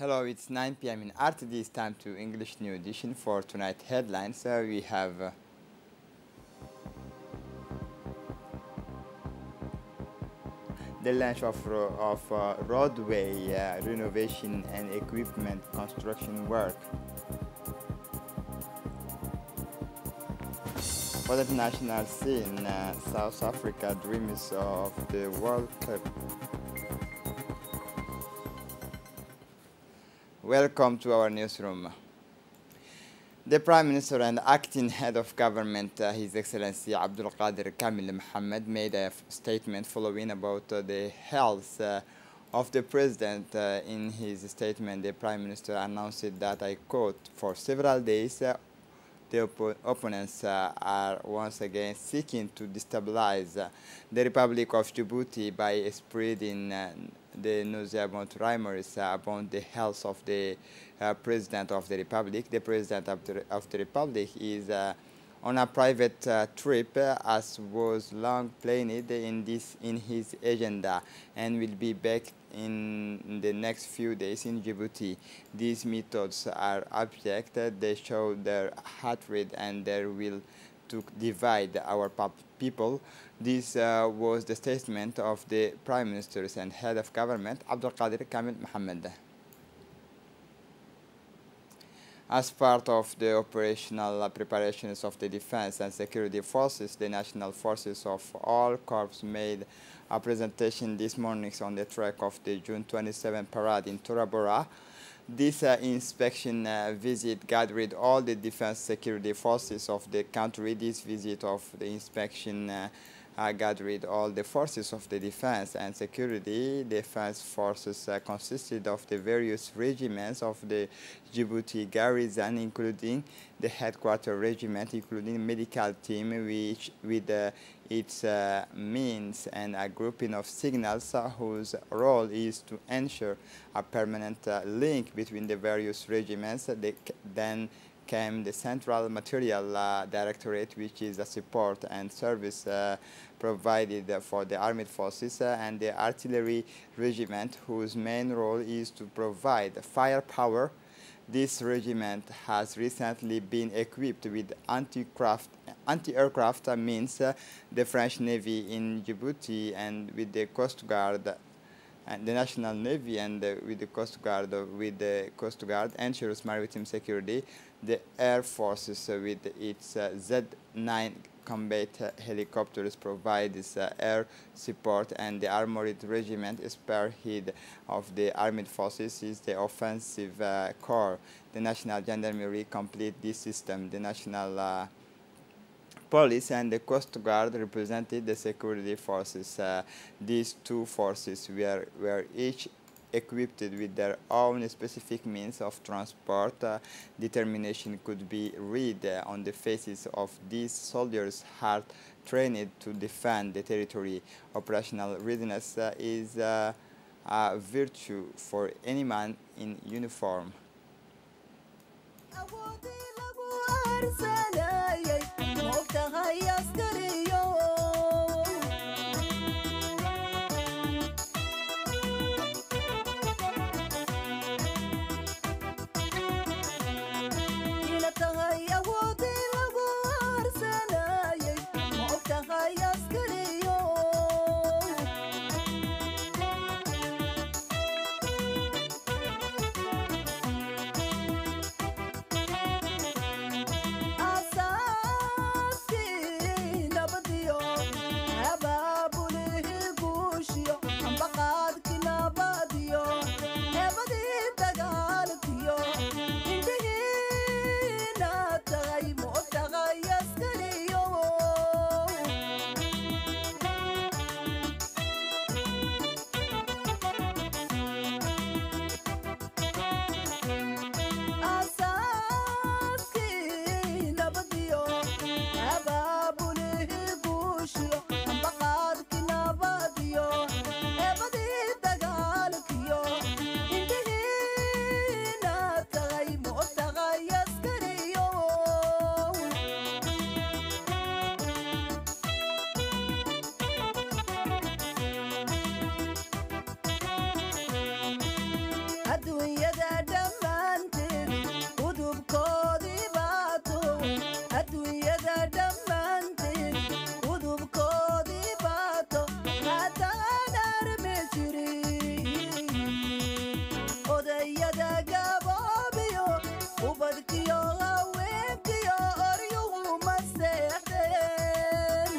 Hello, it's 9 p.m. in RTD. It's time to English New Edition for tonight headlines. We have the launch of roadway renovation and equipment construction work. For the national scene, South Africa dreams of the World Cup. Welcome to our newsroom. The Prime Minister and acting head of government, His Excellency Abdul Qadir Kamil Mohammed, made a statement following about the health of the President. In his statement, the Prime Minister announced that, I quote, for several days, the opponents are once again seeking to destabilize the Republic of Djibouti by spreading the nauseabond rumors about the health of the President of the Republic. The President of the Republic is on a private trip, as was long planned in his agenda, and will be back in the next few days in Djibouti. These methods are abject. They show their hatred and their will to divide our people. This was the statement of the Prime Minister and Head of Government, Abdul Qadir Kamil Mohammed. As part of the operational preparations of the defense and security forces, the national forces of all corps made a presentation this morning on the track of the June 27 parade in Tora Bora. This inspection visit gathered all the defense security forces of the country. This visit of the inspection gathered all the forces of the defense and security. Defense forces consisted of the various regiments of the Djibouti garrison, including the headquarter regiment, including medical team, which with its means and a grouping of signals whose role is to ensure a permanent link between the various regiments. Then came the Central Material Directorate, which is a support and service provided for the armed forces, and the Artillery Regiment, whose main role is to provide firepower. This regiment has recently been equipped with anti-aircraft means. The French Navy in Djibouti and with the Coast Guard and the National Navy and with the Coast Guard ensures maritime security. The Air Forces with its Z-9 combat helicopters provides air support, and the Armored Regiment, spearhead of the armed forces, is the offensive corps. The National Gendarmerie complete this system. The National Police and the Coast Guard represented the security forces. These two forces were each equipped with their own specific means of transport. Determination could be read on the faces of these soldiers, hard trained to defend the territory. Operational readiness is a virtue for any man in uniform. adduunyada dhammaanteen udubkoodii baato haddaan armi jirin odayada gaboobiyo ubadkiyo haweenkiyo oryuhu ma seexdeen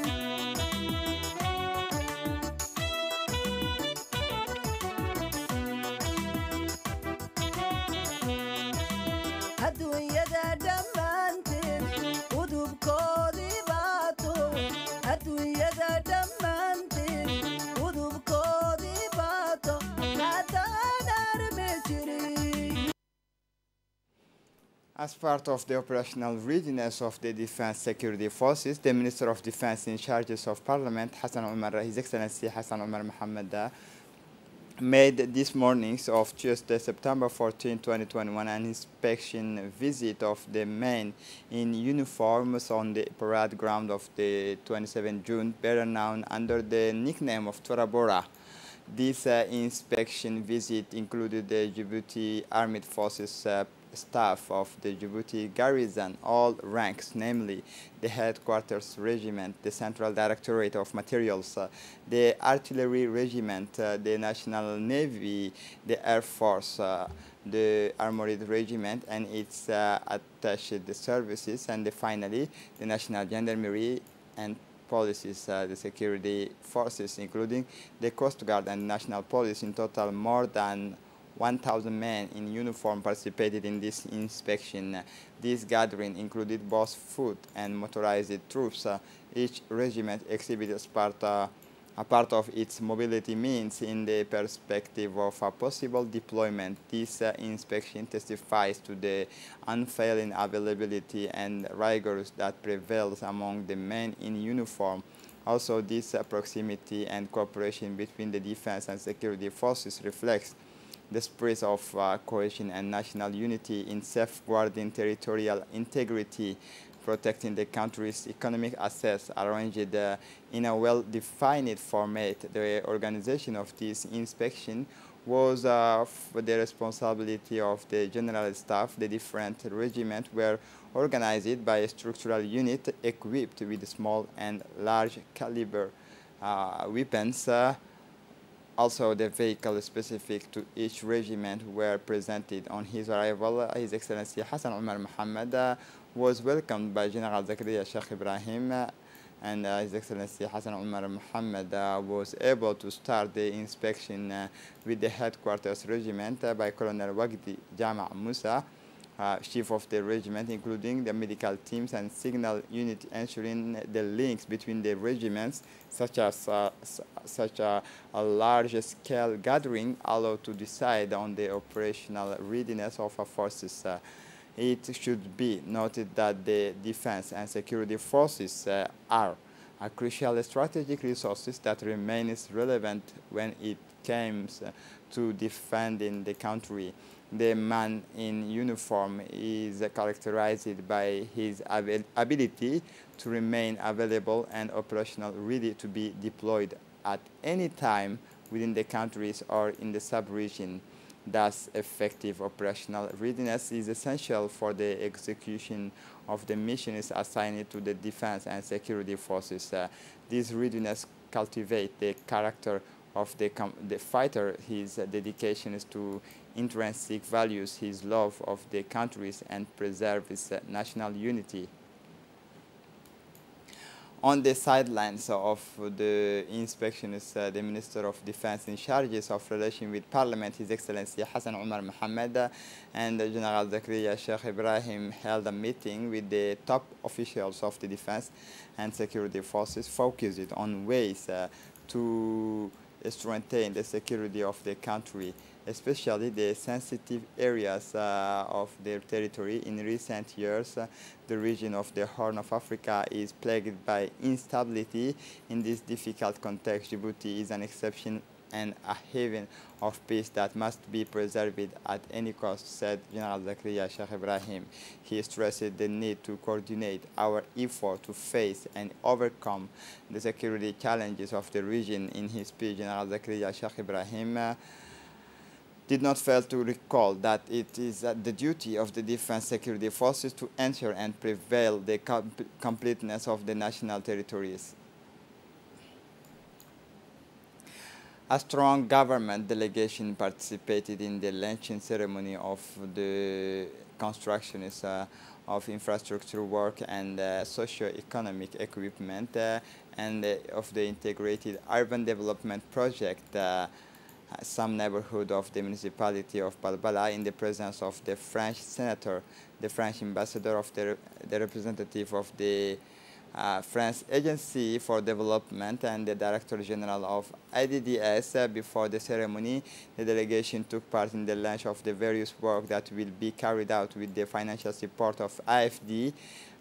adduunyada dhammaanteen udubkoodii baato adduunyada dhammaanteen udubkoodii baato haddaan armi jirin. As part of the operational readiness of the Defense Security Forces, the Minister of Defense in charge of Parliament, Hassan Omar, His Excellency Hassan Omar Mohammed, made this morning of Tuesday, September 14, 2021, an inspection visit of the men in uniforms on the parade ground of the 27 June, better known under the nickname of Tora Bora. This inspection visit included the Djibouti Armed Forces staff of the Djibouti garrison, all ranks, namely the headquarters regiment, the Central Directorate of Materials, the Artillery Regiment, the National Navy, the Air Force, the Armored Regiment and its attached services, and finally the National Gendarmerie and policies, the security forces, including the Coast Guard and National Police. In total, more than 1,000 men in uniform participated in this inspection. This gathering included both foot and motorized troops. Each regiment exhibited a part of its mobility means in the perspective of a possible deployment. This inspection testifies to the unfailing availability and rigor that prevails among the men in uniform. Also, this proximity and cooperation between the defense and security forces reflects the spirit of cohesion and national unity in safeguarding territorial integrity, protecting the country's economic assets arranged in a well-defined format. The organization of this inspection was the responsibility of the general staff. The different regiments were organized by a structural unit equipped with small and large caliber weapons. Also, the vehicles specific to each regiment were presented. On his arrival, His Excellency Hassan Omar Mohammed was welcomed by General Zakaria Sheikh Ibrahim, and His Excellency Hassan Omar Mohammed was able to start the inspection with the headquarters regiment by Colonel Wagdi Jama Musa, chief of the regiment, including the medical teams and signal unit, ensuring the links between the regiments, such a large-scale gathering, allowed to decide on the operational readiness of our forces. It should be noted that the defense and security forces are a crucial strategic resources that remains relevant when it comes to defending the country. The man in uniform is characterized by his ability to remain available and operational, ready to be deployed at any time within the countries or in the sub-region. Thus, effective operational readiness is essential for the execution of the missions assigned to the defense and security forces. This readiness cultivates the character of the fighter, his dedication to intrinsic values, his love of the countries, and preserve its national unity. On the sidelines of the inspection is the Minister of Defense in charge of relations with Parliament, His Excellency Hassan Omar Mohammed, and General Zakaria Sheikh Ibrahim held a meeting with the top officials of the defense and security forces, focused on ways to strengthen the security of the country, especially the sensitive areas of their territory. In recent years, the region of the Horn of Africa is plagued by instability. In this difficult context, Djibouti is an exception and a haven of peace that must be preserved at any cost, said General Zakaria Sheikh Ibrahim. He stressed the need to coordinate our effort to face and overcome the security challenges of the region. In his speech, General Zakaria Sheikh Ibrahim did not fail to recall that it is the duty of the defense security forces to ensure and prevail the completeness of the national territories. A strong government delegation participated in the launching ceremony of the constructions of infrastructure work and socio-economic equipment and of the integrated urban development project, some neighborhood of the municipality of Balbala, in the presence of the French senator, the French ambassador, of the representative of the French Agency for Development, and the Director General of IDDS. Before the ceremony, the delegation took part in the launch of the various work that will be carried out with the financial support of AFD,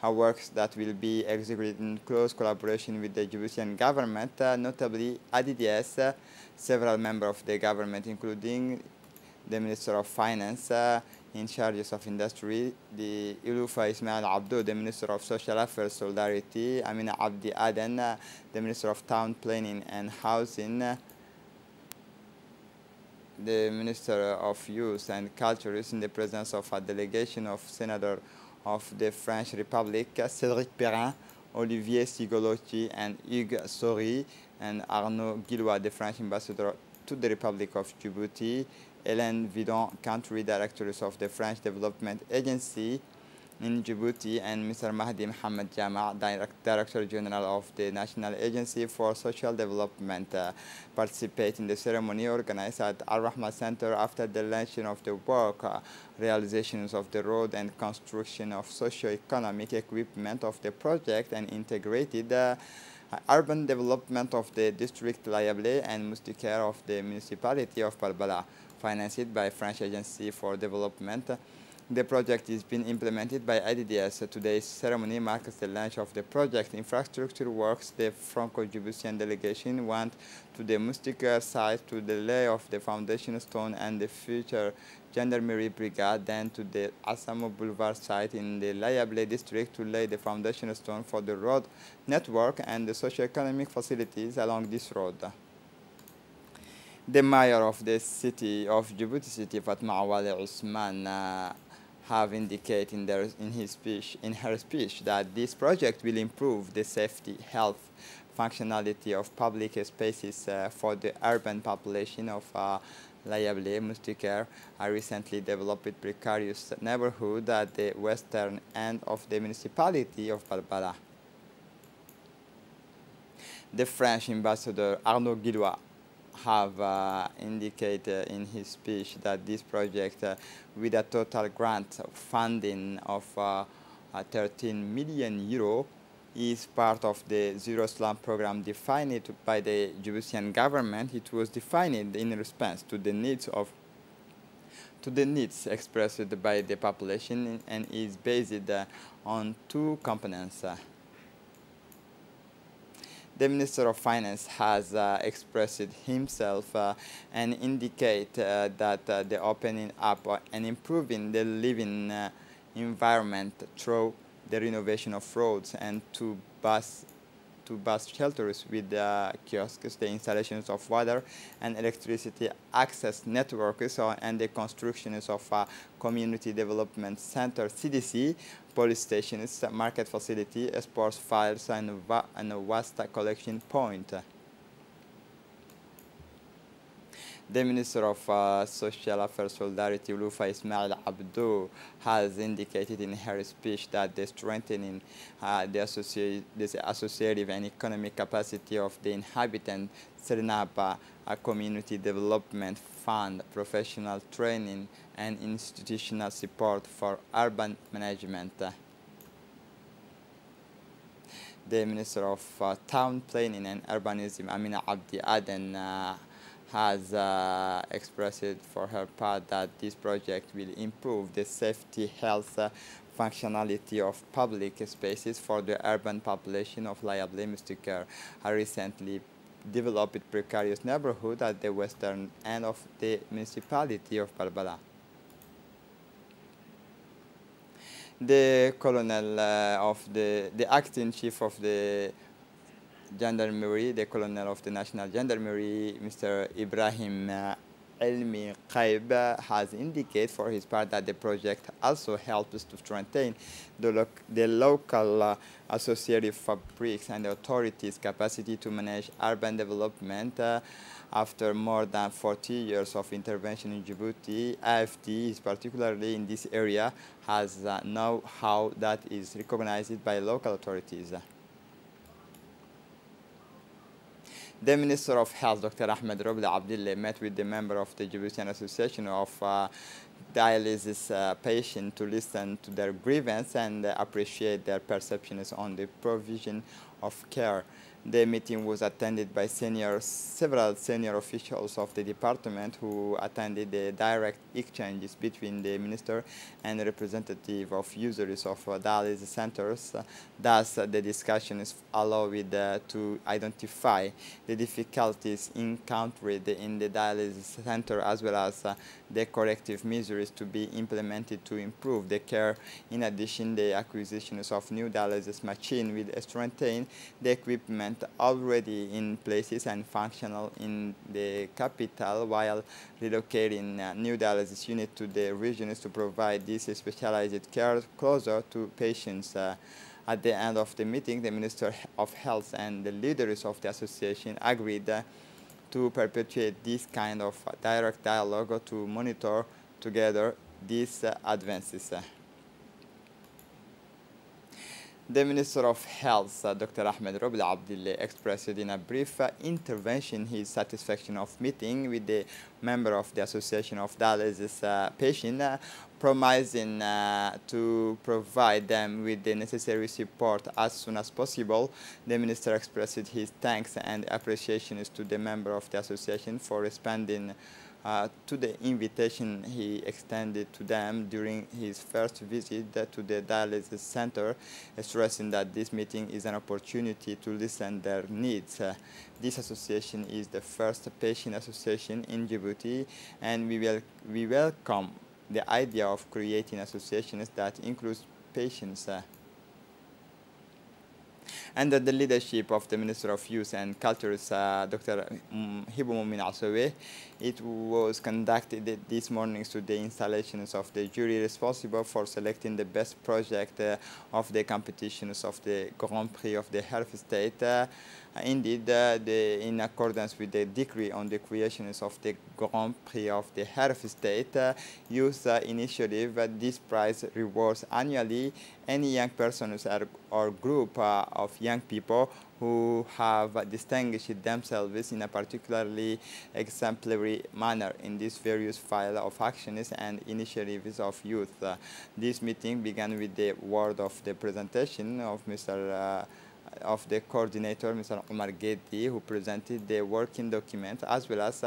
works that will be executed in close collaboration with the Djiboutian government, notably IDDS, several members of the government, including the Minister of Finance, in charge of industry, the Ilufa Ismail Abdo, the Minister of Social Affairs Solidarity, Amina Abdi Aden, the Minister of Town Planning and Housing, the Minister of Youth and Culture, is in the presence of a delegation of Senators of the French Republic, Cédric Perrin, Olivier Sigolotti, and Hugues Sori, and Arnaud Guillois, the French Ambassador to the Republic of Djibouti, Hélène Vidon, Country Director of the French Development Agency in Djibouti, and Mr. Mahdi Mohamed Jama, Director General of the National Agency for Social Development, participate in the ceremony organized at Al-Rahma Center after the launching of the work, realizations of the road and construction of socio-economic equipment of the project, and integrated urban development of the district Layablé and Moustiquaire of the municipality of Balbala, financed by French Agency for Development. The project is being implemented by IDDS. Today's ceremony marks the launch of the project infrastructure works. The Franco-Djiboutian delegation went to the Moustiquaire site to the lay of the foundation stone and the future Gendarmerie Brigade, then to the Assamo Boulevard site in the Layablé district to lay the foundation stone for the road network and the socio-economic facilities along this road. The mayor of the city of Djibouti City, Fatma Awale Usman, have indicated in her speech that this project will improve the safety, health, functionality of public spaces for the urban population of Layablé, Moustiquaire, a recently developed precarious neighborhood at the western end of the municipality of Balbala. The French ambassador Arnaud Guillois have indicated in his speech that this project, with a total grant funding of 13 million euro, is part of the Zero Slum program defined by the Djiboutian government. It was defined in response to the needs expressed by the population and is based on two components. The Minister of Finance has expressed himself and indicate that the opening up and improving the living environment through the renovation of roads and to bus shelters with kiosks, the installations of water and electricity access networks, and the constructions of community development center, CDC, police stations, market facility, sports files, and a waste collection point. The Minister of Social Affairs Solidarity, Lufa Ismail Abdo, has indicated in her speech that the strengthening the associative and economic capacity of the inhabitants, setting up a community development fund, professional training, and institutional support for urban management. The Minister of Town Planning and Urbanism, Amina Abdi Aden, has expressed for her part that this project will improve the safety, health, functionality of public spaces for the urban population of Layablé Moustiquaire, a recently developed precarious neighborhood at the western end of the municipality of Balbala. The colonel the acting chief of the Gendarmerie, the colonel of the National Gendarmerie, Mr. Ibrahim Elmi Qaib has indicated for his part that the project also helps to strengthen the local associative fabrics and the authorities' capacity to manage urban development. After more than 40 years of intervention in Djibouti, AFD is particularly in this area has know-how that is recognized by local authorities. The Minister of Health, Dr. Ahmed Robla Abdillah, met with the member of the Djiboutian Association of Dialysis Patients to listen to their grievance and appreciate their perceptions on the provision of care. The meeting was attended by several senior officials of the department who attended the direct exchanges between the minister and the representative of users of dialysis centers. Thus, the discussions allowed to identify the difficulties encountered in the dialysis center as well as the corrective measures to be implemented to improve the care. In addition, the acquisitions of new dialysis machine will strengthen the equipment already in places and functional in the capital, while relocating new dialysis unit to the regions to provide this specialized care closer to patients. At the end of the meeting, the Minister of Health and the leaders of the association agreed to perpetuate this kind of direct dialogue to monitor together these advances. The Minister of Health, Dr. Ahmed Robla Abdillah, expressed in a brief intervention his satisfaction of meeting with the member of the Association of Dialysis Patients, promising to provide them with the necessary support as soon as possible. The Minister expressed his thanks and appreciations to the member of the association for responding to the invitation he extended to them during his first visit to the dialysis center, stressing that this meeting is an opportunity to listen to their needs. This association is the first patient association in Djibouti, and we welcome the idea of creating associations that include patients. Under the leadership of the Minister of Youth and Culture, Dr. Hibu Mumin Asawe, it was conducted this morning to the installations of the jury responsible for selecting the best project of the competitions of the Grand Prix of the Health State. Indeed, in accordance with the decree on the creations of the Grand Prix of the Health State Youth Initiative, this prize rewards annually any young persons or group of young people who have distinguished themselves in a particularly exemplary manner in these various files of actions and initiatives of youth. This meeting began with the word of the presentation of of the coordinator, Mr. Omar Gedi, who presented the working document as well as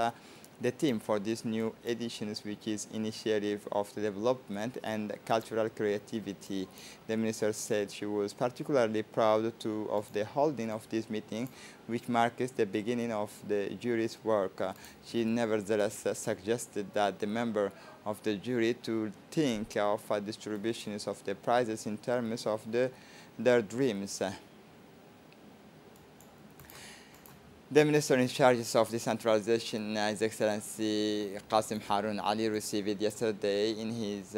the theme for this new editions, which is Initiative of the Development and Cultural Creativity. The minister said she was particularly proud of the holding of this meeting, which marks the beginning of the jury's work. She nevertheless suggested that the member of the jury to think of distributions of the prizes in terms of their dreams. The Minister in charge of decentralization, His Excellency Qasim Harun Ali, received yesterday in his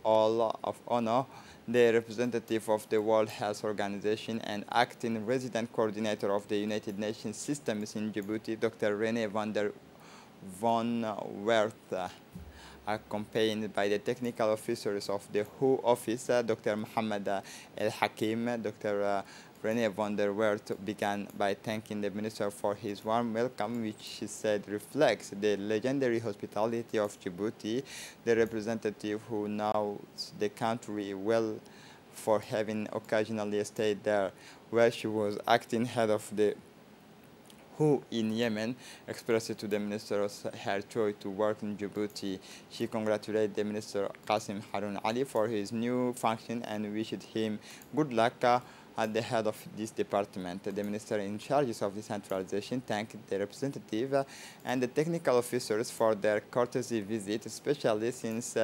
Hall of Honor the representative of the World Health Organization and acting resident coordinator of the United Nations systems in Djibouti, Dr. René von Werth, accompanied by the technical officers of the WHO office, Dr. Mohammed El Hakim. Dr. René von der Werth began by thanking the minister for his warm welcome, which she said reflects the legendary hospitality of Djibouti. The representative who knows the country well for having occasionally stayed there, where she was acting head of the WHO in Yemen, expressed to the minister her choice to work in Djibouti. She congratulated the minister Qasim Harun Ali for his new function and wished him good luck at the head of this department. The minister in charge of decentralization thanked the representative and the technical officers for their courtesy visit, especially since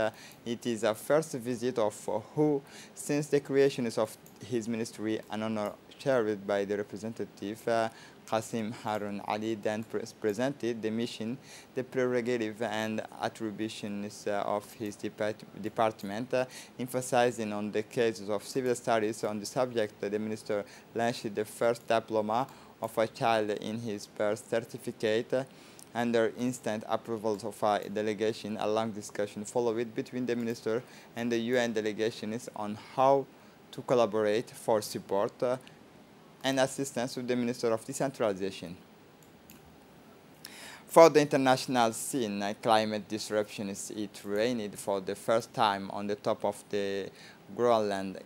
it is a first visit of WHO since the creation of his ministry, an honor chaired by the representative Qasim Harun Ali, then presented the mission, the prerogative and attributions of his department, emphasizing on the cases of civil studies on the subject. The minister launched the first diploma of a child in his birth certificate. Under instant approval of a delegation, a long discussion followed between the minister and the UN delegations on how to collaborate for support and assistance with the Minister of Decentralization. For the international scene, climate disruptions, it rained for the first time on the top of the Greenland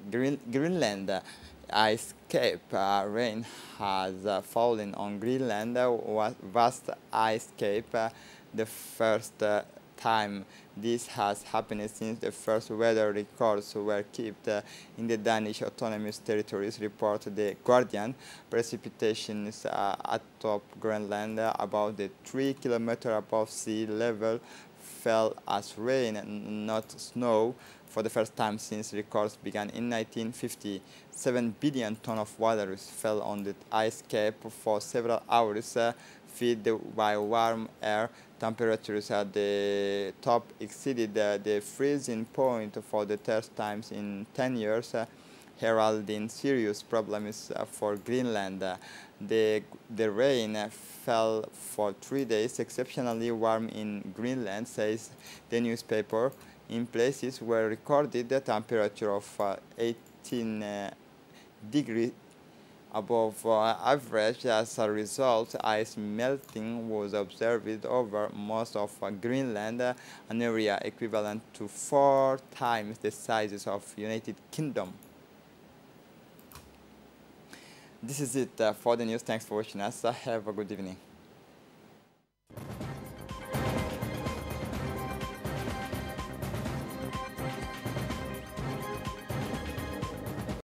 ice cap. Rain has fallen on Greenland, vast ice cap, the first time this has happened since the first weather records were kept in the Danish autonomous territories, report The Guardian. Precipitation atop Greenland, about 3 kilometers above sea level, fell as rain, not snow, for the first time since records began in 1950. 7 billion tons of water fell on the ice cap for several hours, fed by warm air. Temperatures at the top exceeded the freezing point for the third time in 10 years, heralding serious problems for Greenland. The rain fell for 3 days, exceptionally warm in Greenland, says the newspaper. In places were recorded a temperature of 18 degrees above average. As a result, ice melting was observed over most of Greenland, an area equivalent to 4 times the size of United Kingdom. This is it for the news. Thanks for watching us. Have a good evening.